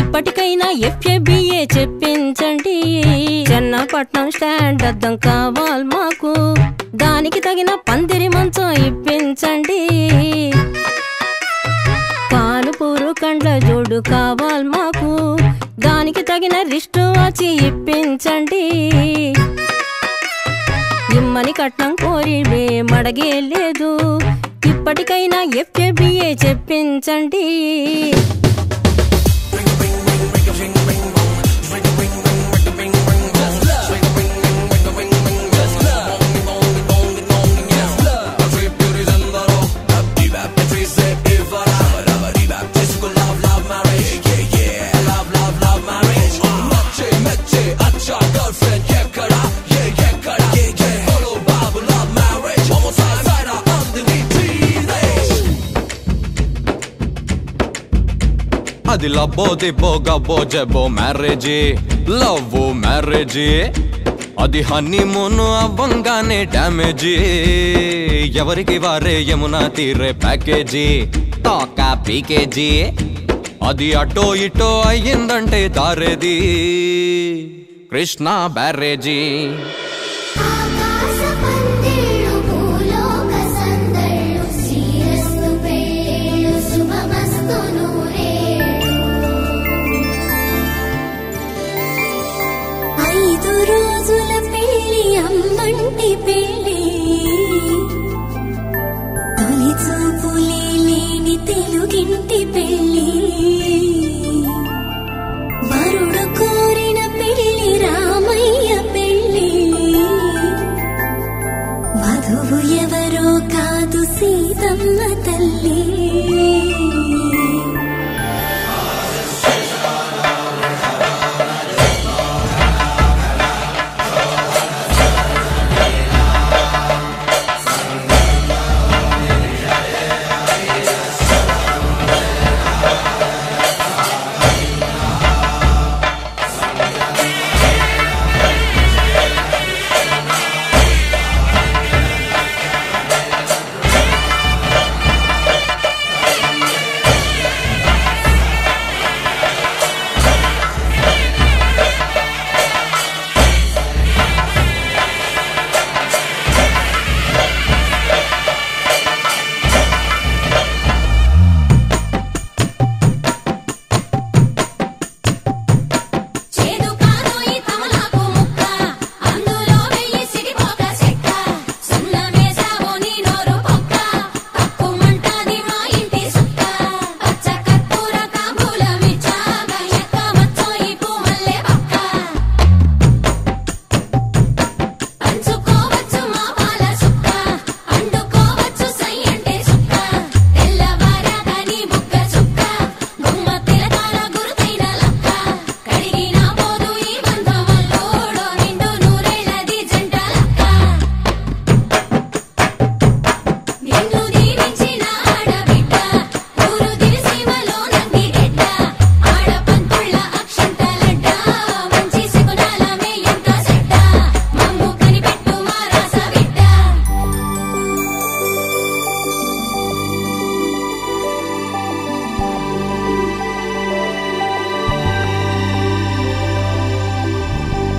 ఇప్పటికైనా FABA చెప్పించండి. Chennapatnam stand అద్దం కావాలి మాకు, దానికి తగిన పందిరి మంచం ఇప్పించండి. కానుపూరు కండ్ల జోడు కావాలి మాకు, దానికి తగిన రిస్టు వాచి ఇప్పించండి. ఇమ్మని కట్నం కోరి మడగే లేదు, ఇప్పటికైనా FABA చెప్పించండి. అది లబ్బో దిబ్బో గబ్బో జబ్బో మ్యారేజీ, లవ్ మ్యారేజీ. అది హనీమూన్ అవ్వంగానే డ్యామేజీ, ఎవరికి వారే యమునా తీరే ప్యాకేజీ, తాకా పీకేజీ. అది అటో ఇటో అయ్యిందంటే దారేది కృష్ణా బ్యారేజీ. తెలుగింటి పెళ్ళి, వరుడు కోరిన పెళ్ళి రామయ్య పెళ్ళి, వధువు ఎవరో కాదు సీతమ్మ తల్లి.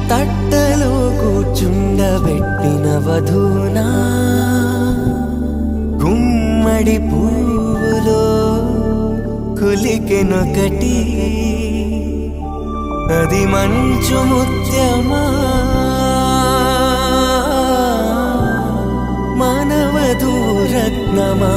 తట్టలో కూర్చుండబెట్టిన వధూనా, గుమ్మడి పువ్వులో కులికెనొకటి, అది మంచు ముత్యమా మానవధూ రత్నమా.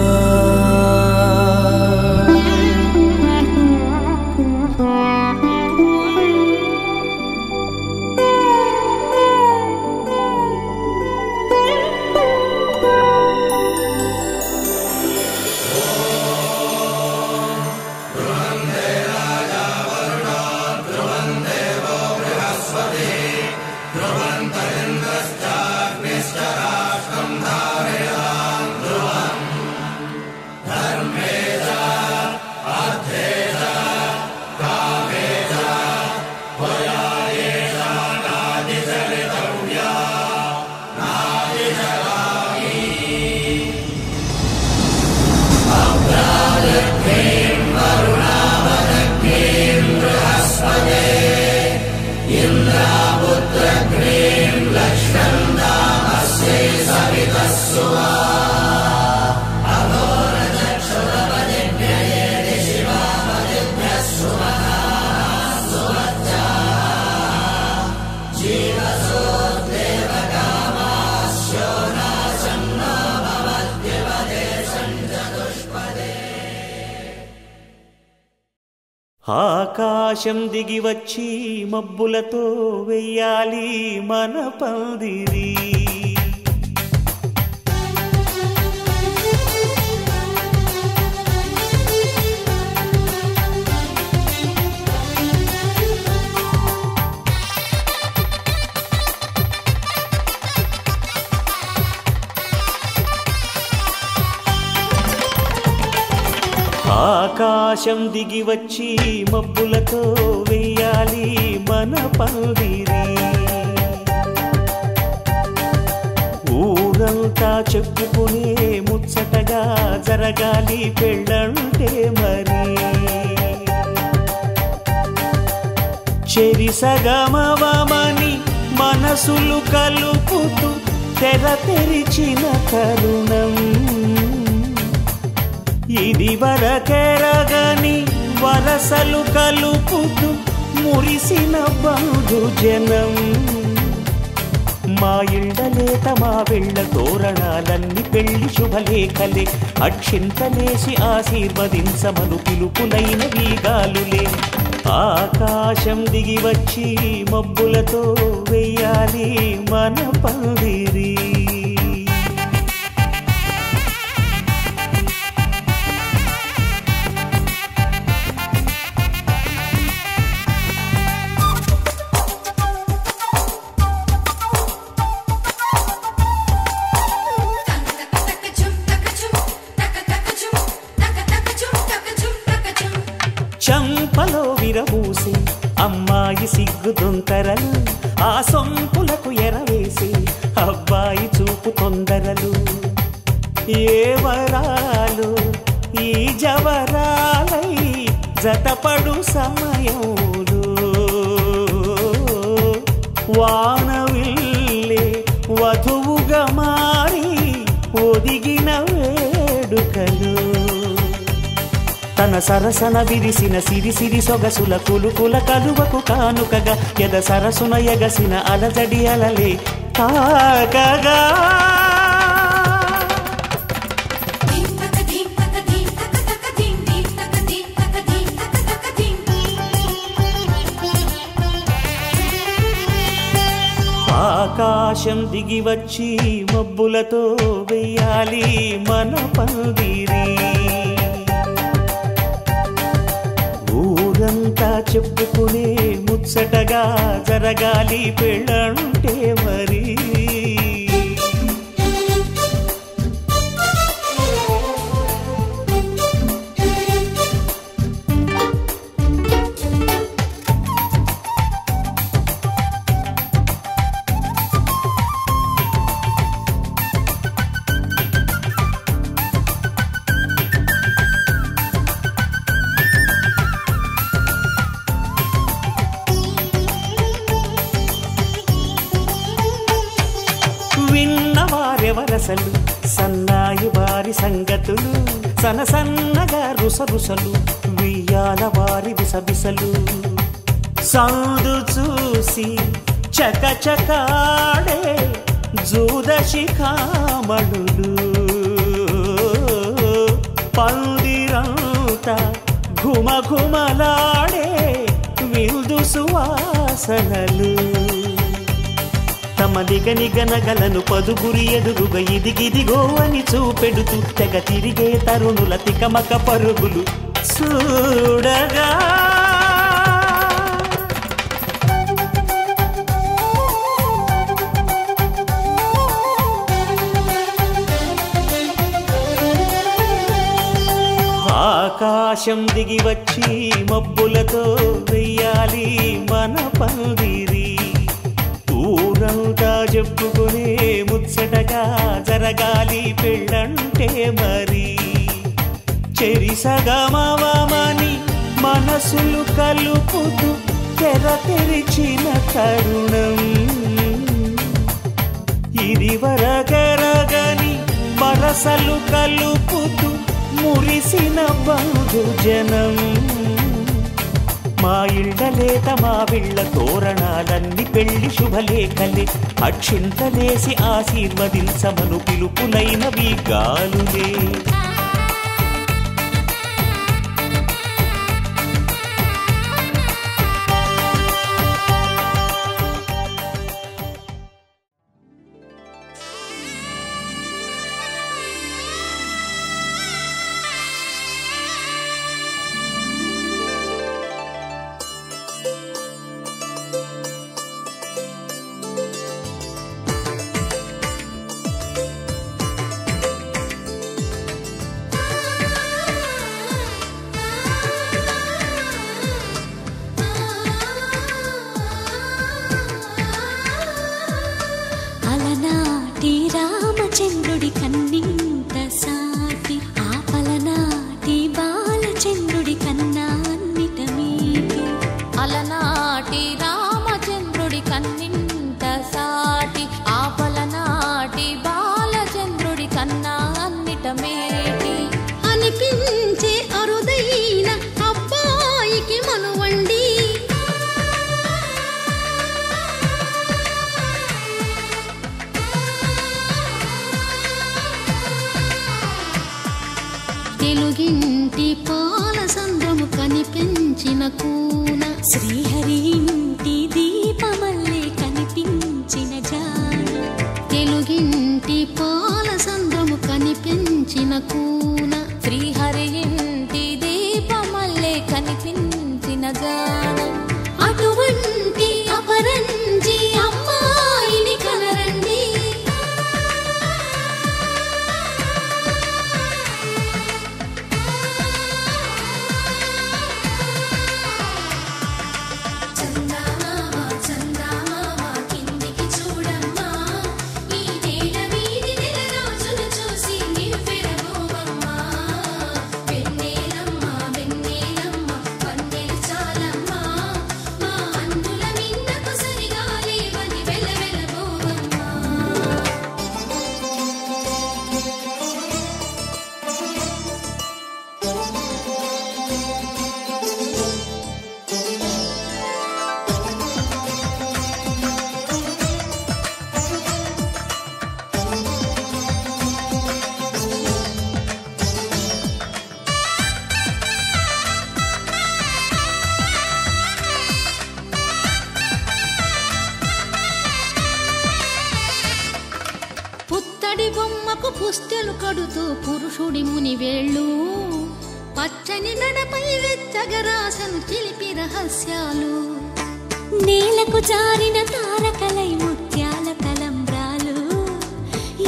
ఆకాశం దిగి వచ్చి మబ్బులతో వెయ్యాలి మన పందిరి. ఆకాశం దిగి వచ్చి మబ్బులతో వెయ్యాలి మన పందిరి. ఊరంతా చెప్పుకునే ముచ్చటగా జరగాలి పెళ్ళంటే మరి. చెరిసగమవమని మనసులు కలుపుతూ తెర తెరిచిన తరుణం. ఇది వరకెరగని వరసలు కలుపుతూ మురిసిన బంధుజనం. మా ఇళ్ళలేత మా వెళ్ళ తోరణాలన్నీ పెళ్లి శుభలేఖలే. అక్షింతలేసి ఆశీర్వదించమను పిలుపులైన వీగాలులే. ఆకాశం దిగి వచ్చి మబ్బులతో వెయ్యాలి మన పందిరి. చంపలో విరబూసి అమ్మాయి సిగ్గుదొంతరలు. ఆ సొంపులకు ఎరవేసి అబ్బాయి చూపు తొందరలు. ఏ వరాలు ఈ జవరాలై జతపడు సమయంలో. వానవిల్లే వధువుగా మారి ఒదిగిన వేడుకలు. తన సరసన విరిసిన సిరిసిరి సొగసుల కులుకుల కలువకు కానుకగా ఎద సరసున ఎగసిన అలజడి అలలే తాకగా. ఆకాశం దిగి వచ్చి మబ్బులతో వెయ్యాలి మన పందిరి. ఊరంతా చెప్పుకునే ముచ్చటగా జరగాలి పెళ్ళంటే మరి. విన్నవారెవరసలు సన్నాయి వారి సంగతులు. సనసన్నగా రుసరుసలు వియ్యాల వారి విసవిసలు. సందు చూసి చకచకాడే జూదశిఖామణులు. పందిరంతా ఘుమఘుమలాడే విందు సువాసనలు. తమ నిగనిగనగలను పదుగురి ఎదురుగా ఇదిగిదిగో అని చూపెడుతూ తెగ తిరిగే తరుణుల తికమక పరుగులు చూడగా. ఆకాశం దిగి వచ్చి మబ్బులతో వెయ్యాలి మన పందిరి. ఊరంతా చెప్పుకునే ముచ్చటగా జరగాలి పెళ్ళంటే మరి. చెరిసగమవమని మనసులు కలుపుతూ తెర తెరిచిన తరుణం. ఇది వరకెరగని వరసలు కలుపుతూ మురిసిన బంధుజనం. మా ఇళ్ళలేత మా వీళ్ళ తోరణాలన్నీ పెళ్లి శుభలేఖలే. అక్షింతలేసి ఆశీర్వదించమను పిలుపులైనవి గాలులే. శ్రీహరి ఇంటి దీపమల్లే కనిపించిన జాడ తెలుగింటి పాల సంద్రము కనిపించిన కూన శ్రీహరి ఇంటి దీపమల్లే కనిపించిన జాడ అటువంటి అపరంజి అమ్మాయిని కనరండి చందమామ చందమామ కిందికి చూడమ్మా ఈ నేల వీధి నెల రోజులు చూసి నివ్వెరబోవమ్మా వెన్నెలమ్మ వెన్నెలమ్మ వన్నెలు చాలమ్మా మా అందుల మిన్నకు సరిగా లేవని వెలవెలబోవమ్మా పుత్తడి బొమ్మకు పుస్తెలు కడుతూ పురుషుడి ముని వేళ్ళు పచ్చని మెడపై వెచ్చగరాసను చిలిపి రహస్యాలు నేలకు జారిన తారకలై ముత్యాల తలంబ్రాలు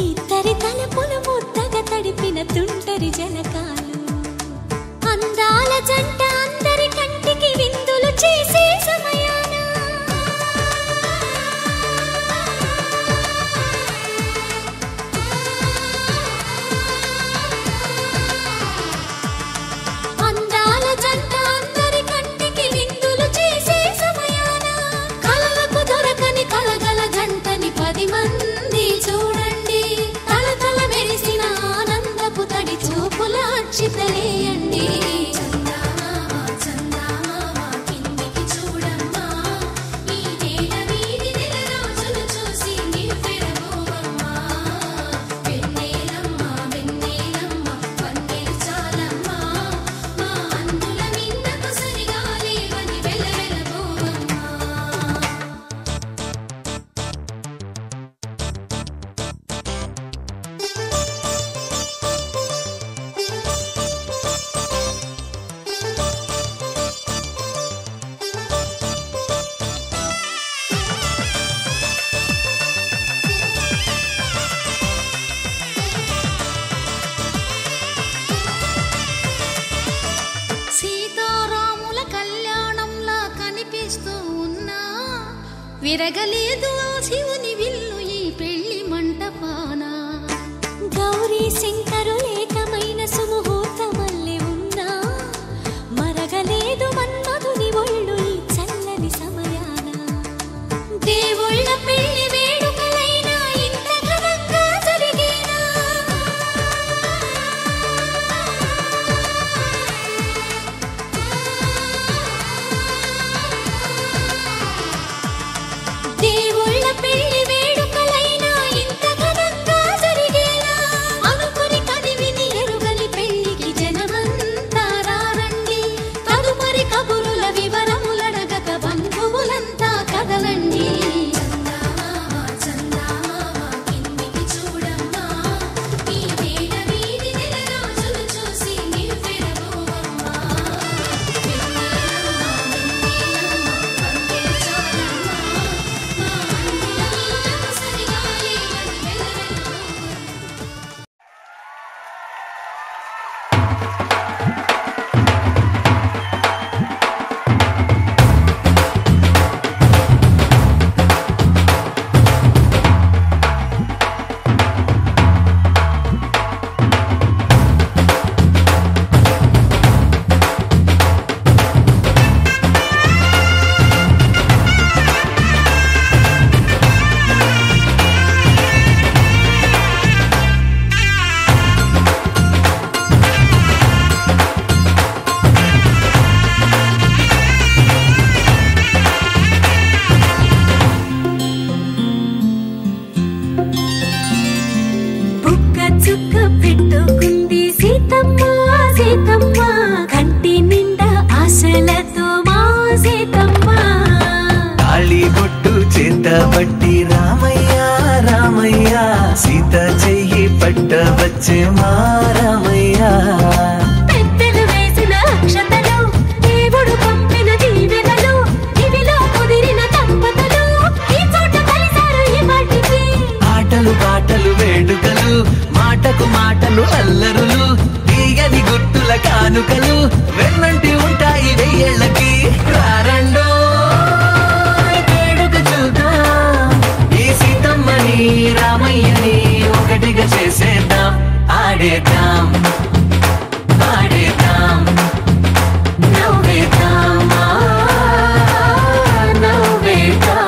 ఇద్దరి తలపులు ముద్దగా తడిపిన తుంటరి జలకాలు అందాల జంట అందరి కంటికి విందులు చేసే సమయాన అందాల జంట అందరి కంటికి విందులు చేసే సమయాన కలలకు దొరకని కలగల జంటని 10 మంది చూడండి తలతల మెరిసిన ఆనందపు తడి చూపుల అక్షితలేయండి చందమామ చందమామ కిందికి చూడమ్మా ఈ నేల వీధి నెల రోజులు చూసి నివ్వెరబోవమ్మా వెన్నెలమ్మ వెన్నెలమ్మ వన్నెలు చాలమ్మా మా అందుల మిన్నకు సరిగా లేవని వెలవెలబోవమ్మా సీతారాముల కళ్యాణంలా కనిపిస్తూ ఉన్నా విరగలేదు ఆ శివుని విల్లు ఈ పెళ్లి మంటపాన గౌరీ శంకరులేకమైన సుముహూర్తమల్లె ఉన్నా మరగలేదు మన్మధుని ఒళ్ళు ఈ చల్లని సమయాన దేవుళ్ళ పెళ్లి వేడుకలైనా ఇంత ఘనంగా జరిగేనా దేవుళ్ళ పెళ్లి పట్టబట్టి రామయ్య రామయ్య సీత చెయ్యి పట్టవచ్చే మా రామయ్య పెద్దలు వేసిన అక్షతలు దేవుడు పంపిన దీవెనలు ఇవిలో కుదిరిన దంపతులు ఈ చోట కలిసారు ఈ వాటికి ఆటలు పాటలు వేడుకలు మాటకు మాటలు అల్లరులు తీయని గుట్టుల కానుకలు వెన్నంటి ఉంటాయి వెయ్యేళ్ళకి రారండో వేడుక చూద్దాం ఈ సీతమ్మని రామయ్యని ఒకటిగా చేసేద్దాం ఆడేద్దాం ఆడేద్దాం నవ్వేద్దాం నవ్వేద్దాం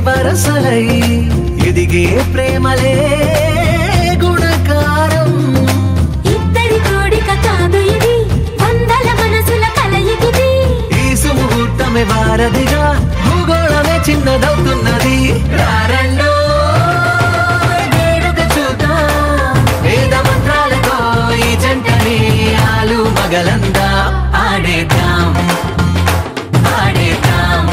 వరసలై ఎదిగే ప్రేమలే గుణకారం ఇద్దరి కోడిక కాదు ఇది వందల మనసుల కలయికిది ఈ సుముహూర్తమే వారధిగా భూగోళమే చిన్నదవుతున్నది రారండో వేడుక చూద్దాం వేద మంత్రాలతో ఈ జంటని ఆలు మగలందా ఆడేద్దాం ఆడేద్దాం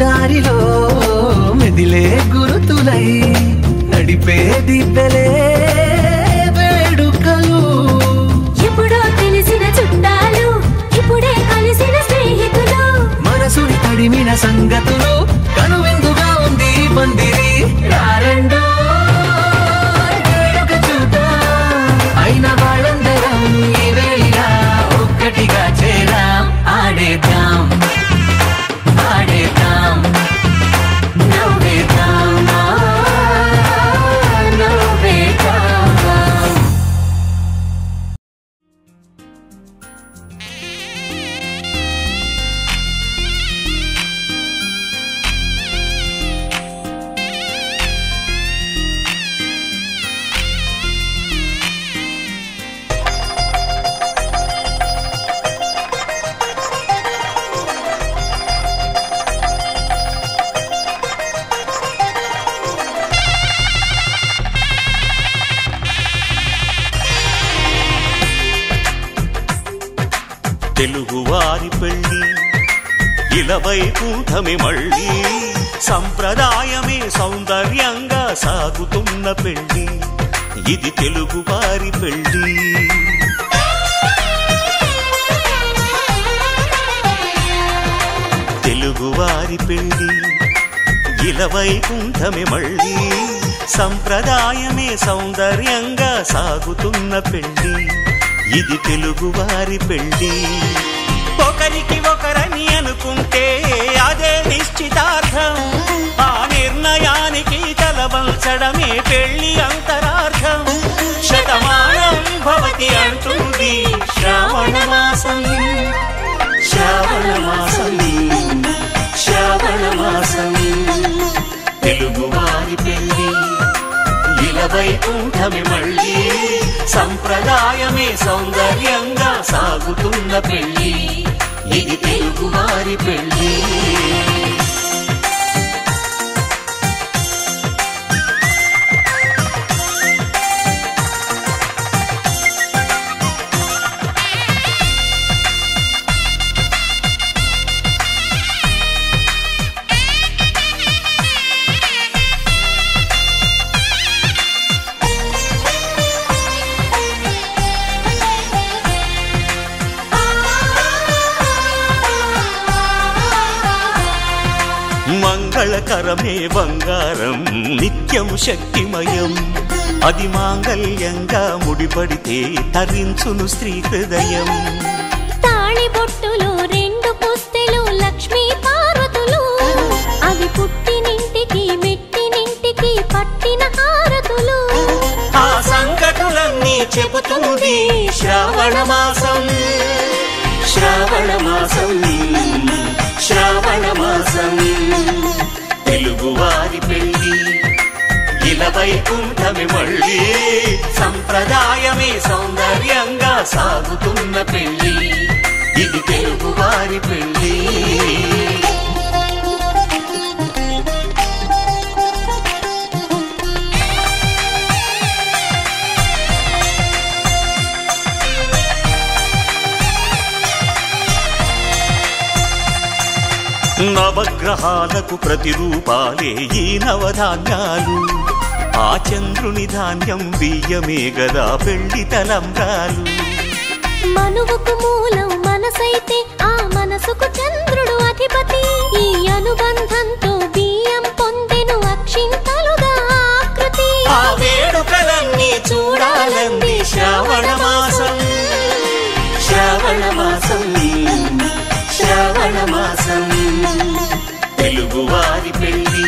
దారిలో మెదిలే గురుతులై నడిపే దివ్వెలే వేడుకలు ఎప్పుడో తెలిసిన చుట్టాలు ఇప్పుడే కలిసిన స్నేహితులు మనసుని తడిమిన సంగతులు కనువిందుగా ఉంది పందిరి రారండో వేడుక చూద్దాం అయిన వాళ్ళందరం ఈ వేళ ఒక్కటిగా చేరాం ఆడేద్దాం ఆడేద్దాం నవ్వేద్దాం నవ్వేద్దాం తెలుగువారి పెళ్ళి ఇలవైకుంఠమే మళ్ళీ సంప్రదాయమే సౌందర్యంగా సాగుతున్న పెళ్ళి ఇది తెలుగువారి పెళ్ళి తెలుగువారి పెళ్ళి ఇలవైకుంఠమే మళ్ళీ సంప్రదాయమే సౌందర్యంగా సాగుతున్న పెళ్ళి ఇది తెలుగువారి పెళ్ళి ఒకరికి ఒకరని అనుకుంటే అదే నిశ్చితార్థం ఆ నిర్ణయానికి తలవంచడమే పెళ్లి అంతరార్థం శతమానం భవతి అంటుంది శ్రావణ మాసం శ్రావణ మాసం శ్రావణ మాసం తెలుగువారి పెళ్ళి ఇలవైకుంఠమే మళ్ళీ సంప్రదాయమే సౌందర్యంగా సాగుతున్న పెళ్ళి ఇది తెలుగువారి పెళ్ళి మంగళకరమే బంగారం నిత్యం శక్తిమయం అది మాంగళ్యంగా ముడిపడితే తరించును స్త్రీ హృదయం తాళి బొట్టులో 2 పుస్తెలు లక్ష్మీ పార్వతులు అవి పుట్టినింటికి మెట్టినింటికి పట్టిన హారతులు ఆ సంకటులన్నీ చెబుతుంది శ్రావణ మాసం శ్రావణ మాసం శ్రావణ మాసం తెలుగువారి పెళ్లి ఇలవైకుంఠమే మళ్ళీ సంప్రదాయమే సౌందర్యంగా సాగుతున్న పెళ్లి ఇది తెలుగువారి పెళ్లి నవగ్రహాలకు ప్రతిరూపాలే ఈ నవధాన్యాలు ఆ చంద్రుని ధాన్యం బియ్యమే గదా పెళ్లి తలంబ్రాలు మనువుకు మూలం మనసైతే ఆ మనసుకు చంద్రుడు అధిపతి ఈ అనుబంధంతో బియ్యం పొందెను అక్షింతలుగా ఆకృతి ఆ వేడుకలన్నీ చూడాలంది శ్రావణ మాసం శ్రావణ మాసం శ్రావణ మాసం తెలుగువారి పెళ్లి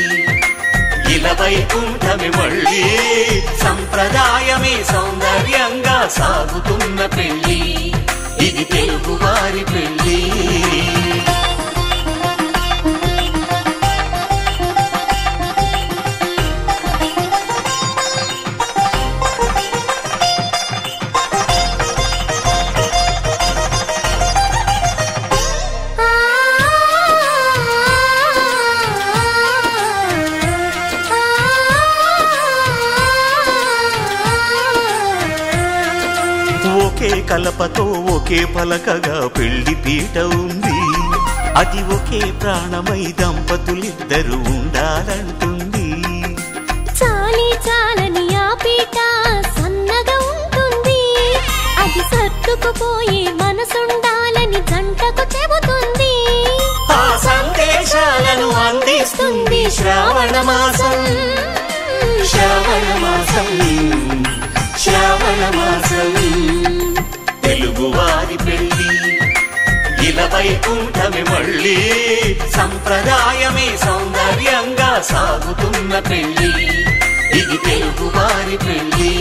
ఇలవైకుంఠమే మళ్ళీ సంప్రదాయమే సౌందర్యంగా సాగుతున్న పెళ్లి ఇది తెలుగువారి పెళ్లి ఒకే కలపతో ఒకే పలకగా పెళ్లి పీట ఉంది అది ఒకే ప్రాణమై దంపతులిద్దరూ ఉండాలంటుంది చాలి చాలని ఆ పీట సన్నగా ఉంటుంది అది సర్దుకుపోయే మనసుండాలని జంటకు చెబుతుంది ఆ సందేశాలను అందిస్తుంది శ్రావణ మాసం శ్రావణ మాసం శ్రావణ మాసం తెలుగువారి పెళ్లి ఇలవైకుంఠమే మళ్ళీ సంప్రదాయమే సౌందర్యంగా సాగుతున్న పెళ్లి ఇది తెలుగువారి పెళ్లి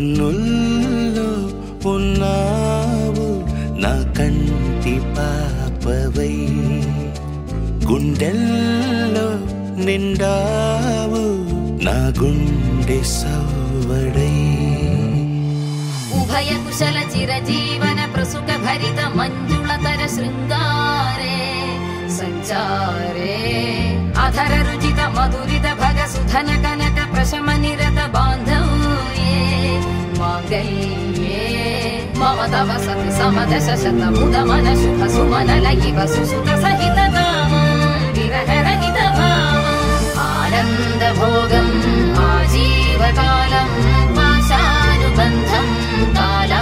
కన్నుల్లో ఉన్నావు నా కంటి పాపవై గుండెల్లో నిండావు నా గుండె సవ్వడై ఉభయ కుశల చిరజీవన ప్రసుక భరిత మంజుళతర శృంగారే సంచారే అధర రుచిత మధురిత భగ సుధన కనక ప్రశమ నిరత బాంధవ్యే మాంగళ్యే మమ తవ సతి సమదశ శత ముద మన శుభ సుమన లయివ సుసుత సహిత కామం విరహ రహిత భావం ఆనంద భోగం ఆజీవకాలం పాశానుబంధం కాల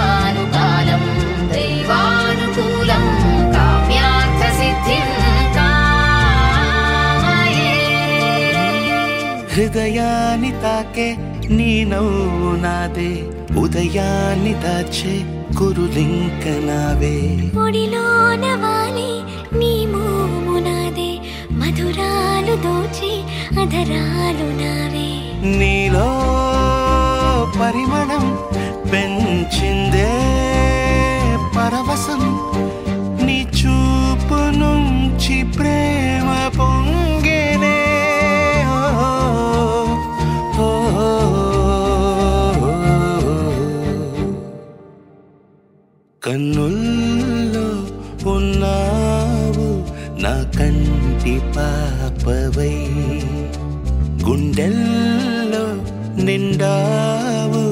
హృదయాన్ని తాకే నీ నవ్వు నాదే, ఉదయాన్ని దాచే కురులింక నావే. ఒడిలోన వాలి నీ మోము నాదే, మధురాలు దోచి అధరాలు నావే. నీలో పరిమళం పెంచిందే పరవశం, నీ చూపు నుంచి ప్రేమ పొంగేనే. కన్నుల్లో ఉన్నావు నా కంటి పాపవై, గుండెల్లో నిండావు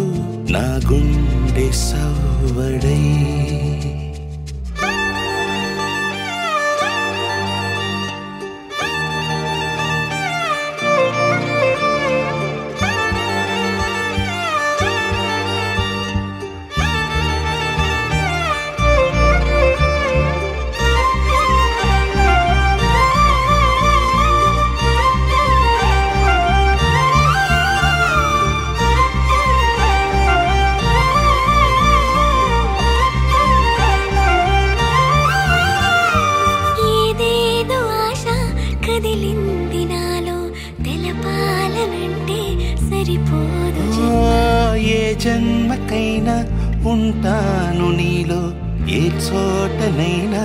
నా గుండె సవ్వడై. ఏ జన్మకైనా ఉంటాను నీలో, ఏ చోటనైనా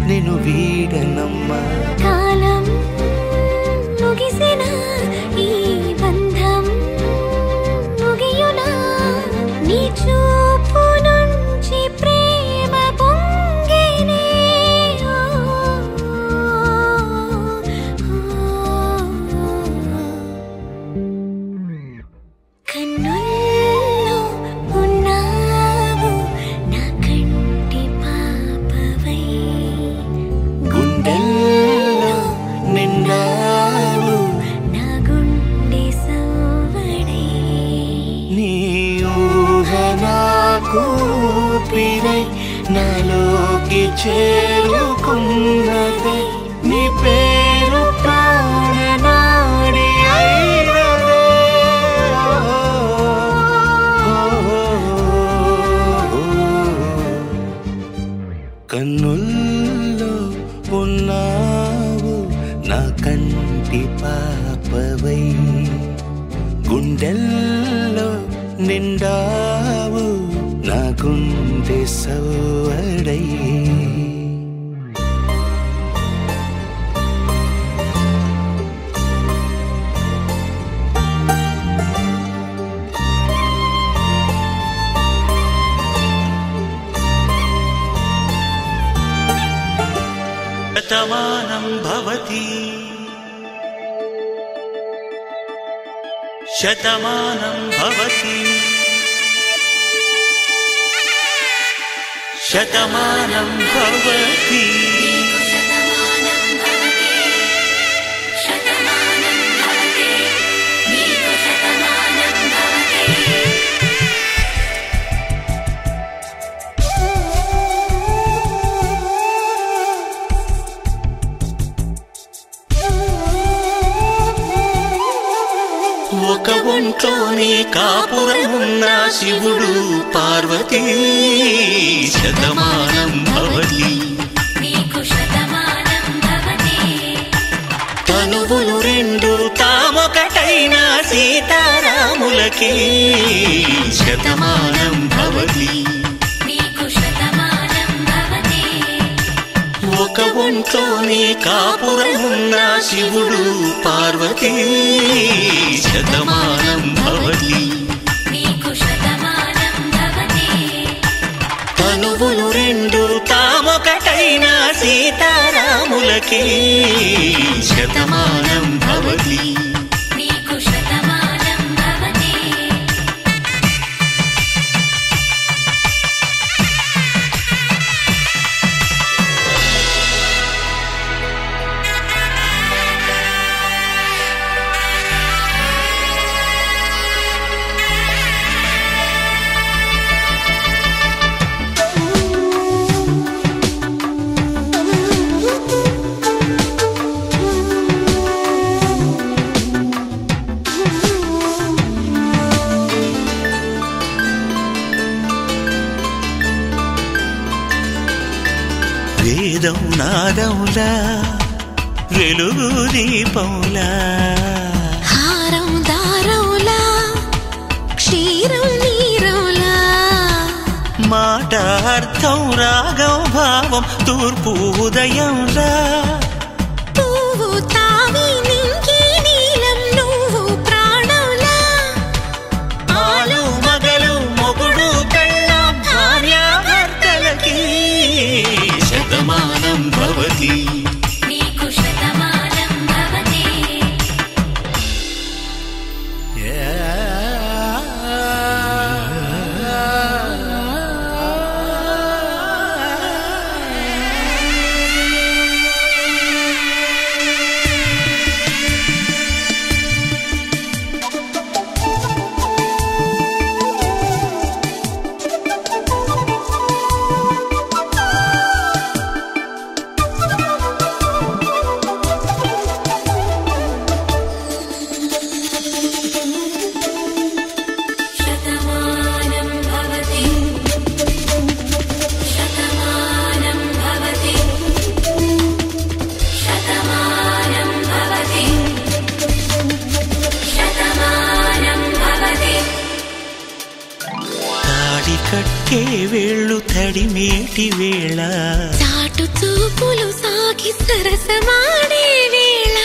నేను వీడనమ్మా. కాలం ముగిసిన ఈ బంధం ముగియునా, నీ చూపు నుంచి ప్రేమ పొంగేనే. కన్నుల్లో ఉన్నావు నా కంటి పాపవై, గుండెల్లో నిండావు నా గుండె సవ్వడై. నీ ఊహ నాకు ఊపిరై నాలోకి చేరుకున్నదే, నీ పేరు ప్రాణనాడి అయినదే. కన్నుల్లో ఉన్నావు నా కంటి పాపవై, గుండెల్లో నిండావు నా గుండె సవ్వడై. శతమానం భవతి శతమానం భవతి శతమానం భవతి. ఒక ఒంట్లోనే కాపురమున్న శివుడు పార్వతీ, శతమానం భవతి. తనువులు రెండు తామొకటైన సీతారాములకి, శతమానం భవతి. ఒక ఒంట్లోనే కాపురమున్న శివుడు పార్వతీ, శతమానం భవతి. తనువులు రెండు తామొకటైన సీతారాములకి, శతమానం భవతి. వేదం నాదములా వెలుగు దీపములా హారం దారములా క్షీరం నీరములా మాట అర్థం రాగం భావం తూర్పు ఉదయంలా పువ్వు తావి నింగి నీలం నువ్వు ప్రాణంలా ఆలు మగలు మొగుడు పెళ్ళాం భార్యాభర్తలకి శతమానం భవతి నీకు శతమానం భవతి కట్టే వేళ్ళు తడిమేటి వేళ చాటు చూపులు సాగి సరసమాడే వేళ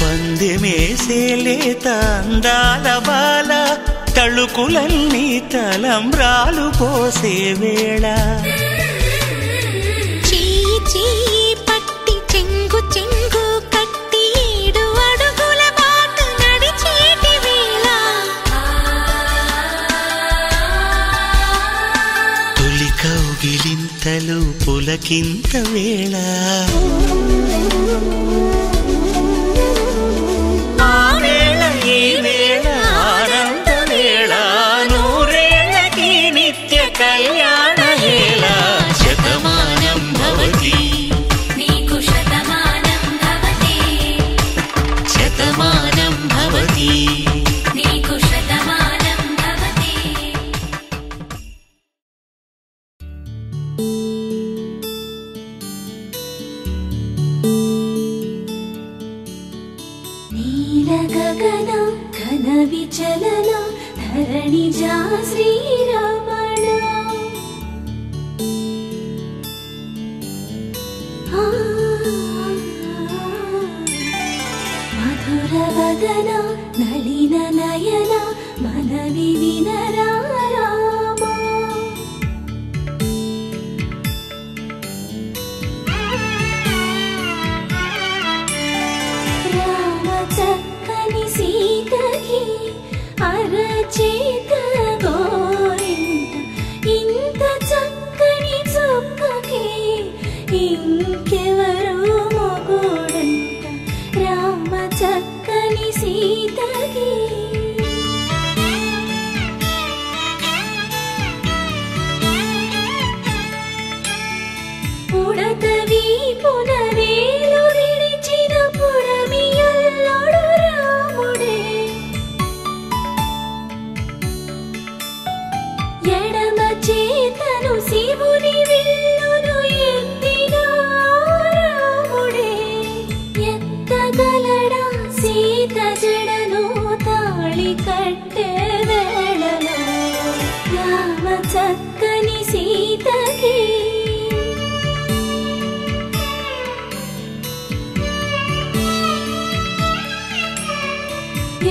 పందెమేసేలేత అందాల బాల తళుకులన్నీ తలంబ్రాలు పోసే వేళ చెయ్యి చెయ్యి పట్టి చెంగు చెంగు కట్టి 7 అడుగుల బాట నడిచేటి వేళ తొలి కౌగిలింతలు పులకింత వేళ ఆ వేళ ఈ వేళ ఆనంద వేళ నూరేళ్ళకి నిత్య కళ్యాణ వేళ శతమానం భవతి నీకు శతమానం భవతి శతమానం భవతి నీకు శతమానం భవతి నీల గగన ఘన విచలన ధరణిజా శ్రీరమణ మధుర వదన నలిన నయన మనవి వినరామ రామ చక్కని సీతకి అరచేత గోరింట ఇంత చక్కని చుక్కకి ఇంకెవరు మొగుడంట రామ చక్కని సీతకి ఉడత వీపున వేలు విడిచిన పుడమియల్లోడు రాముడే ఎడమ చేతను శివుని విల్లును ఎత్తిన రాముడే ఎత్తగలడా సీత జడను తాళి కట్టే వేళలో రామ చక్కని సీతకి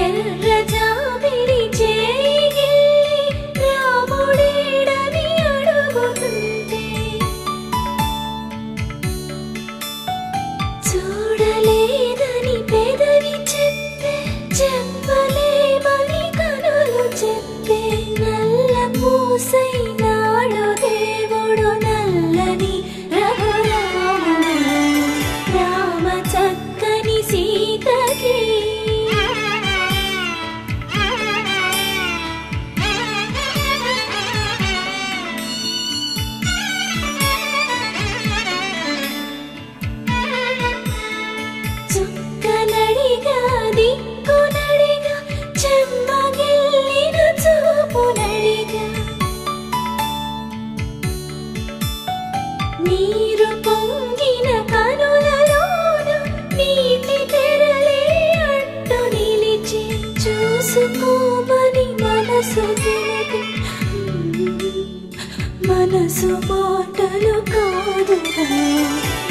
ఎర్ర జాబిలి చేయి రాముడేడని అడుగుతుంటే చూడలేదని పెదవి చెప్పే చెప్పలేమని కనులు చెప్పే నల్ల పూసై నాడు దేవుడు నల్లని రఘురాముడు రామ చక్కని సీతకి చుక్కనడిగా దిక్కునడిగా చెమ్మగిల్లిన చూపునడిగా మనసు మాటలు కాదుగా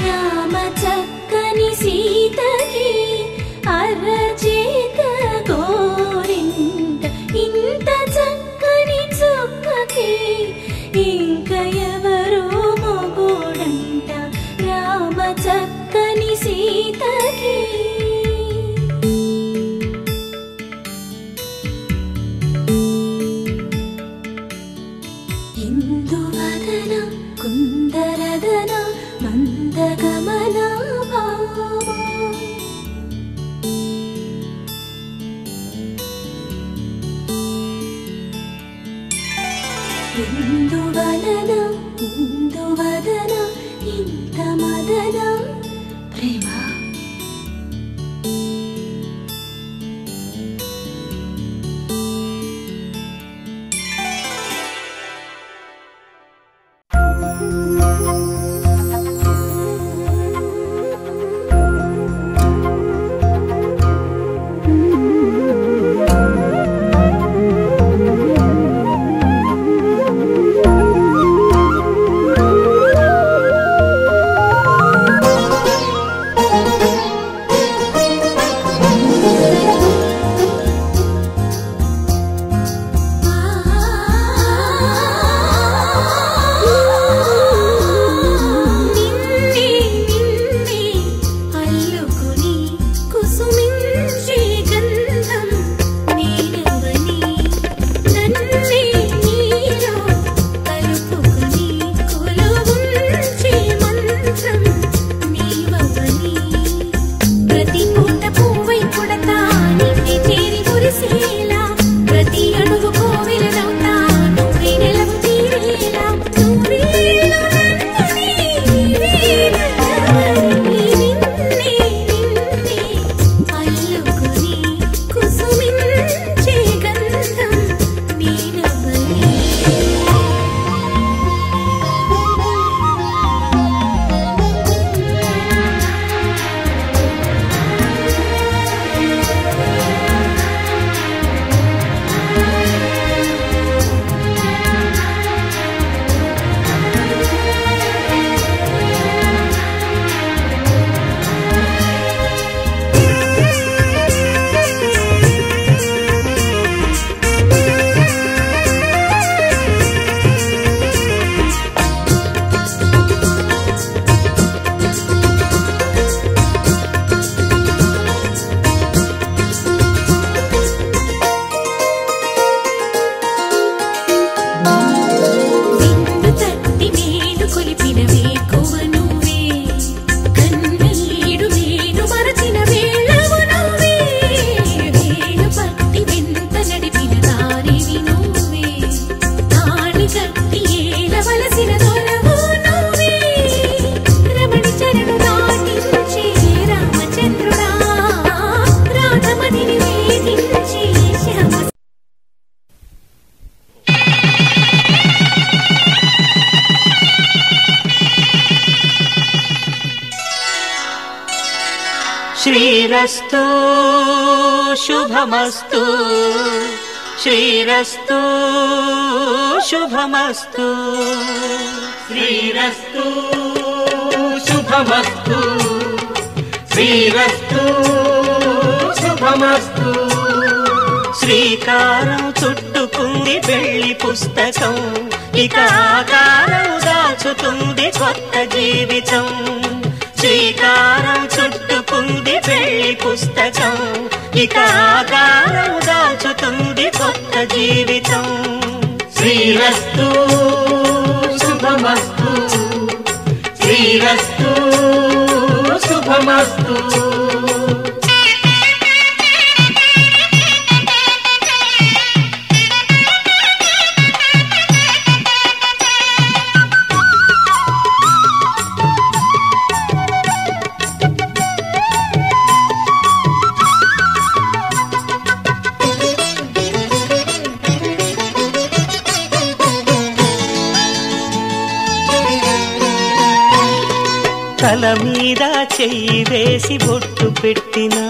రామ చక్కని సీతకి అరచేత గోరింట ఇంత చక్కని చుక్కకి ఇంక ఎవరో మొగుడంట రామ చక్కని సీతకి ఇందువదన కుందరదన మందగమన ఇందువలన ఇందువదన ఇంత మదన ప్రేమ శ్రీరస్తు శుభమస్తు శ్రీరస్తు శుభమస్తు శ్రీరస్తు శుభమస్తు శ్రీరస్తు శుభమస్తు శ్రీకారం చుట్టుకుంది పెళ్లి పుస్తకం ఇక ఆకారం దాచుతుంది కొత్త జీవితం శ్రీకారం చుట్టుకుంది పెళ్లి పుస్తకం ఇక ఆకారం దాచుతుంది కొత్త జీవితం శ్రీరస్తు శుభమస్తు శ్రీరస్తు శుభమస్తు తల మీద చెయ్యి వేసి బొట్టు పెట్టినా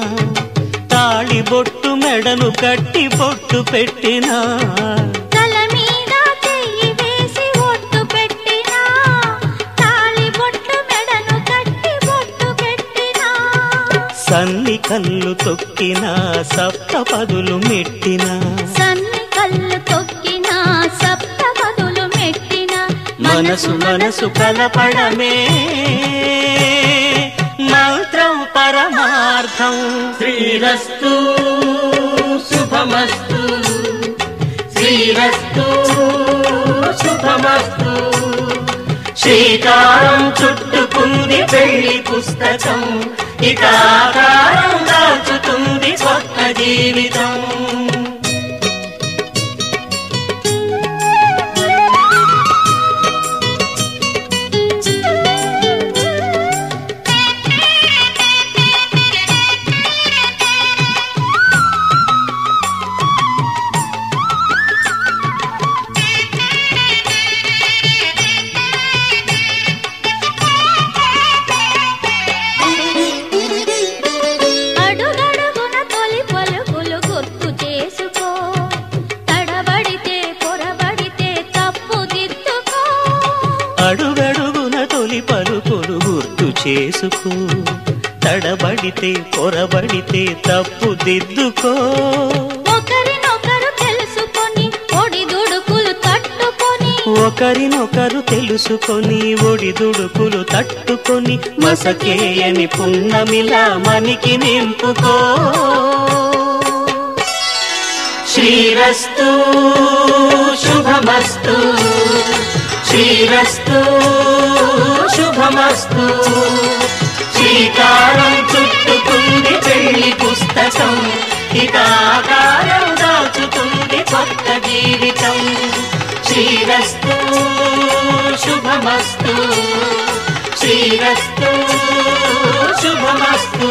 తాళి బొట్టు మెడను కట్టి బొట్టు పెట్టినా తల మీద కల్లు తొక్కిన సప్తపదులు మెట్టిన సన్ని కల్లు తొక్కిన సప్తపదులు మెట్టిన మనసు మనసు కలపడమే మంత్రం పరమార్థం. శ్రీరస్తు శుభమస్తు శ్రీరస్తు శుభమస్తు. శ్రీకారం చుట్టుకుంది పెళ్లి పుస్తకం, ఇక ఆకారం దాచుతుంది కొత్త జీవితం. అడుగడుగున తొలి పలుకులు గుర్తు చేసుకో, తడబడితే పొరబడితే తప్పు దిద్దుకో. ఒకరినొకరు తెలుసుకొని ఒడిదుడుకులు తట్టుకొని, ఒకరినొకరు తెలుసుకొని ఒడిదుడుకులు తట్టుకొని మసకేయని పున్నమిలా మనికి నింపుకో. శ్రీరస్తు శుభమస్తు శ్రీరస్తు శుభమస్తు. శ్రీకారం చుట్టుకుంది పెళ్లి పుస్తకం, ఇక ఆకారం దాచుతుంది కొత్త జీవితం. శ్రీరస్తు శుభమస్తు శ్రీరస్తు శుభమస్తు.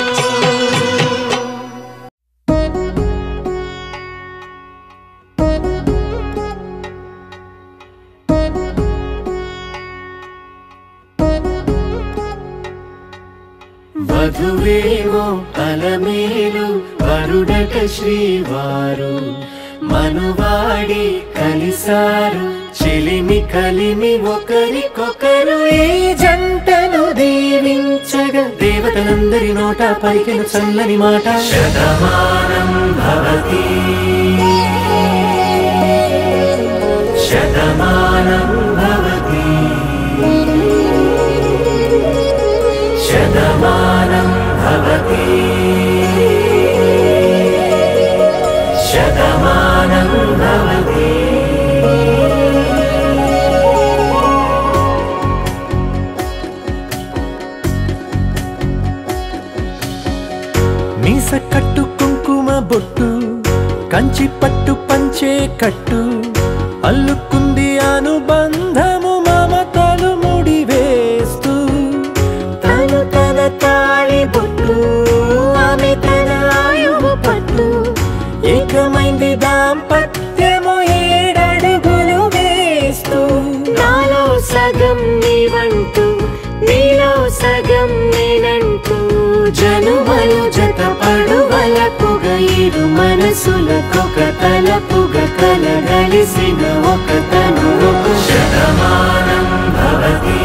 వధువేమో అలమేలు వరుడట శ్రీవారు, మనువాడి కలిసారు చెలిమి కలిమి ఒకరికొకరు. ఈ జంటను దీవించగా దేవతలందరి నోట పలికిన చల్లని మాట. శతమానం భవతి శతమానం భవతి శతమానం భవతి శతమానం భవతి. మీస కట్టు కుంకుమ బొట్టు కంచి పట్టు పంచే కట్టు అల్లుకుంది అనుబంధము మమతలు ముడివేస్తూ. తను తన తాళి బొట్టు ఆమె తన ఆయువు పట్టు, ఏకమైంది దాంపత్యము 7 అడుగులు వేస్తూ. నాలో సగం నీవంటూ నీలో సగం నేనంటూ జనుమలు జత పడువలపుగ ఇరు మనసులకొక తలపుగ కలగలిసిన ఒక తను. శతమానం భవతి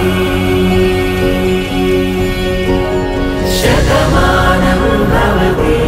శతమానం భవతి.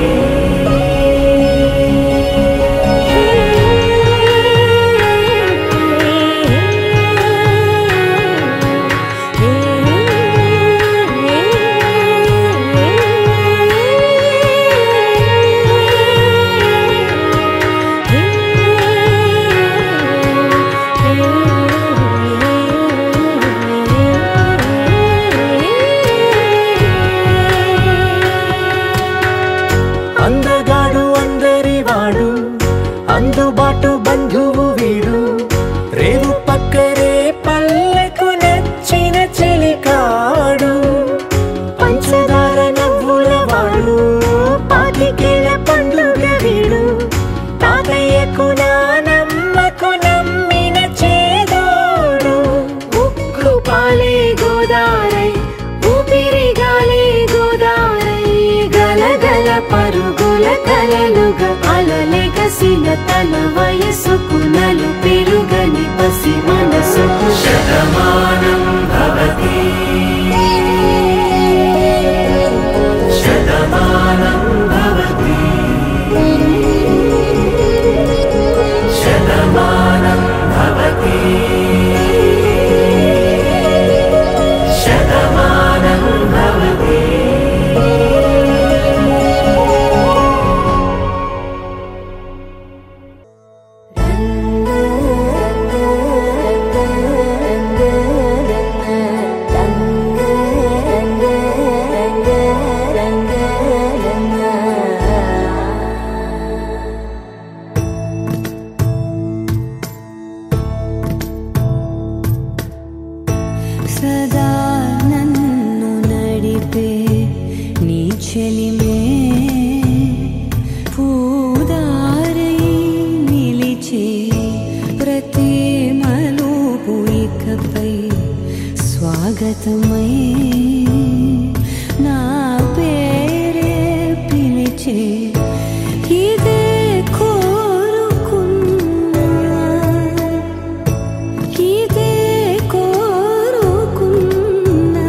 అందగాడు అందరివాడు అందుబాటు బంధువు వీడు, రేవు పక్కరే పల్లెకు నచ్చిన చెలికాడు. పంచదార నవ్వుల వాడు పాతికేల పండుగ వీడు, తాతయ్యకు నానమ్మకు నమ్మిన చేదోడు. ఉక్కు పాలే గోదారై ఊపిరి గాలే గోదారై గలగల పరుగుల కలలుగా అలలెగసిన తన వయసుకు నలు పెరుగని పసి మనసుకు. శతమానం భవతి శతమానం స్వాగతమై నా పేరే పిలిచే ఇదే కోరుకున్నా ఇదే కోరుకున్నా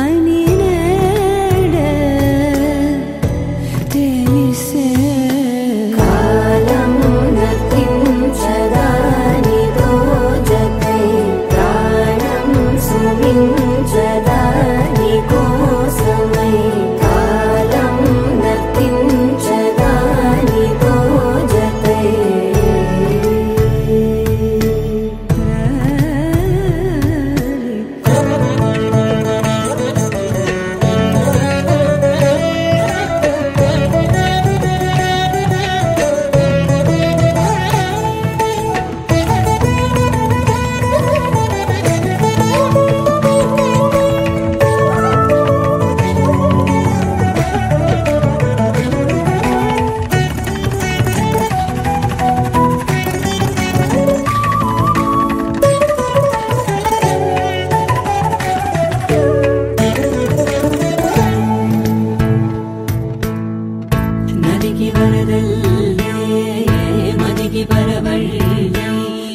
అని నేడే తెలిసే కాలం నతించదాని దోజకై ప్రాణం సుమించదాని కోసమై కాలం నతించదాని దోజకై నదికి వరదల్లే మదికి పరవళ్ళే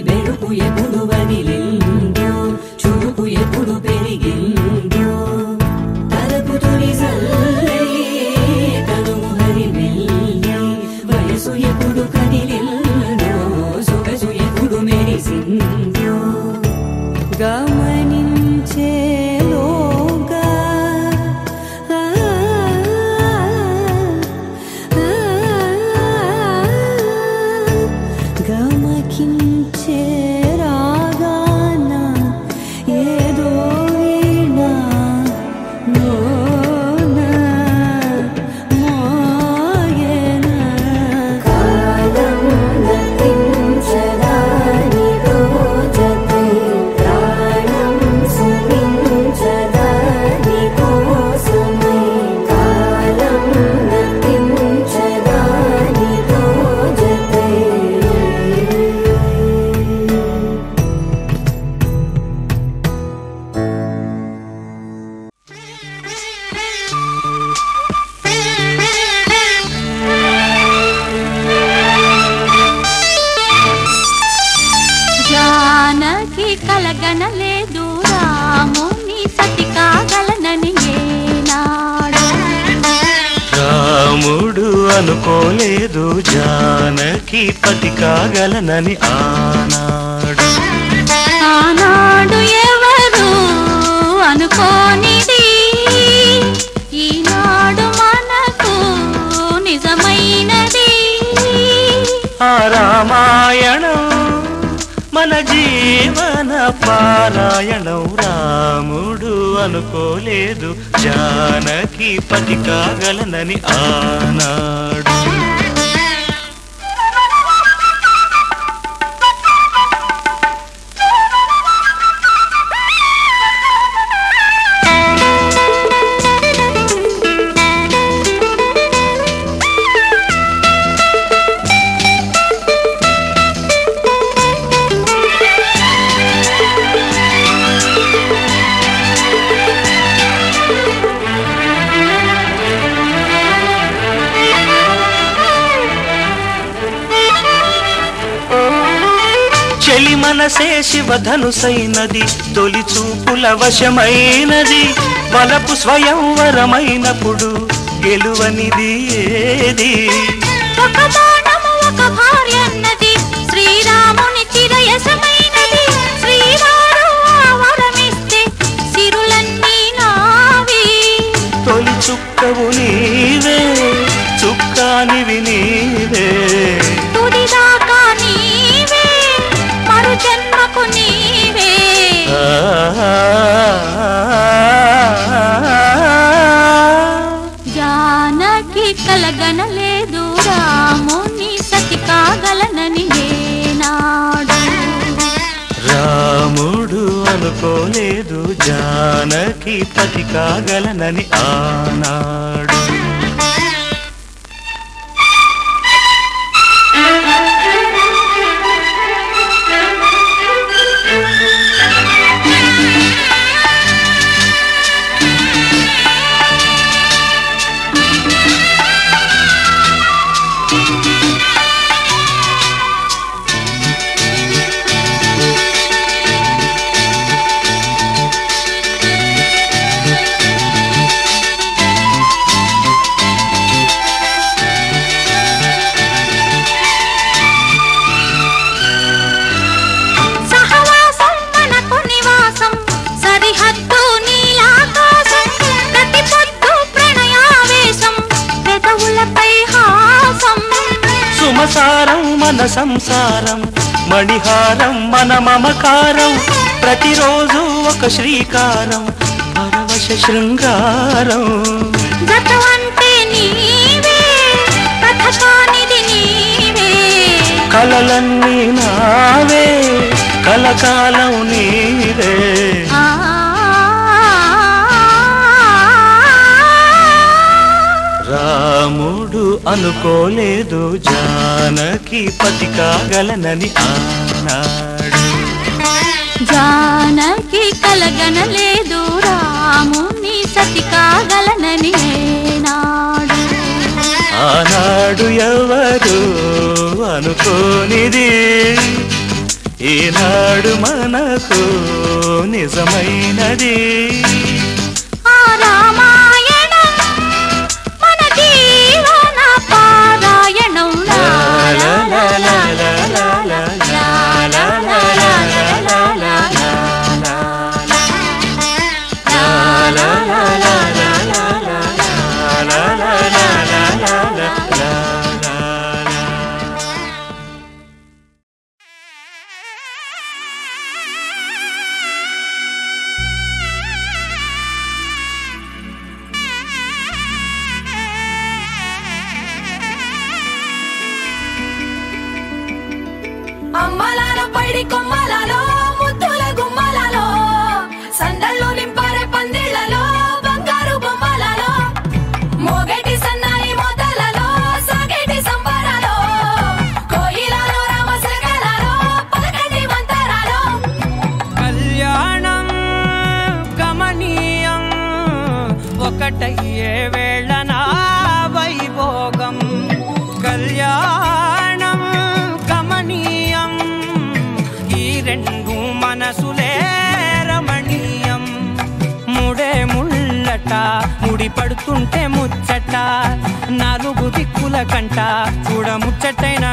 వెలుపు ఎప్పుడు వదిలిందో చురుకు ఎప్పుడు పెరిగిందో తలపు తొలి సల్లే తనువు హరివెల్లే వయసు ఎప్పుడు కదిలిందో సొగసు ఎప్పుడు మెరిసిందో గమనించేలోగా గమకించే రాగాన ఏదో వీణా మోనా మోయేనా కాలం నతించదాని దోజకై ప్రాణం సుమించదాని కోసమై కాలం నతించదాని దోజకై జానకి కలగనలేదు రాముని సతి కాగలనని ఏనాడు రాముడు అనుకోలేదు జానకి పతి కాగలనని ఆనాడు. ఆనాడు ఎవరు అనుకోనిది ఈనాడు మనకు నిజమైనది. ఆ రామాయణం మన జీవన పారాయణం. రాముడు అనుకోలేదు జానకి పతి కాగలనని ఆనాడు. చెలి మనసే శివధనుసైనది, తొలి చూపుల వశమైనది. బలపు స్వయంవరమైనప్పుడు గెలువనిది ఏది? ఒక బాణము ఒక భార్య అన్నది, శ్రీరాముని చిరయసమైనది. శ్రీవారు వరమిస్తే సిరులన్నీ నావి. తొలి చుక్కవు నీవే, చుక్కానివి నీవే. తుదిదాకా నీవే, మరు జన్మకు నీవే. జానకి కలగనలేదు రాముని సతి కాగలనని ఏనాడు. రాముడు అనుకోలేదు జానకి పతి కాగలనని ఆనాడు. మన సంసారం మణిహారం మన మమకారం ప్రతిరోజు ఒక శ్రీకారం పరవశ శృంగారం గతమంటే నీవే కథ కానిది నీవే కలలన్నీ నావే కలకాలం నీవే రాముడు అనుకోలేదు జానకి పతి కాగలనని ఆనాడు జానకి కలగనలేదు రాముని సతి కాగలనని ఏనాడు ఆనాడు ఎవరు అనుకోనిది ఈనాడు మనకు నిజమైనది ఆ రామాయణం మన జీవన పారాయణం లా లా లా లా లా లా లా లా లా లా లా లా అమ్మలాల పైడి కొమ్మలలో ముద్దుల గుమ్మలలో సందళ్ళు నింపారే పందిళ్లలో బంగారు బొమ్మలలో మోగేటి సన్నాయి మోతలలో సాగేటి సంబరాలో కోయిలలో రామశకలలో పలకండి మంతరాలో కళ్యాణం గమనీయం ఒకటయ్యే వేళ నా వైభోగం కళ్యాణం గమనీయం ఈ రెండు మనసులే రమణీయం ముడే ముళ్ళట ముడి పడుతుంటే ముచ్చట నాలుగు దిక్కుల కంట చూడ ముచ్చటైన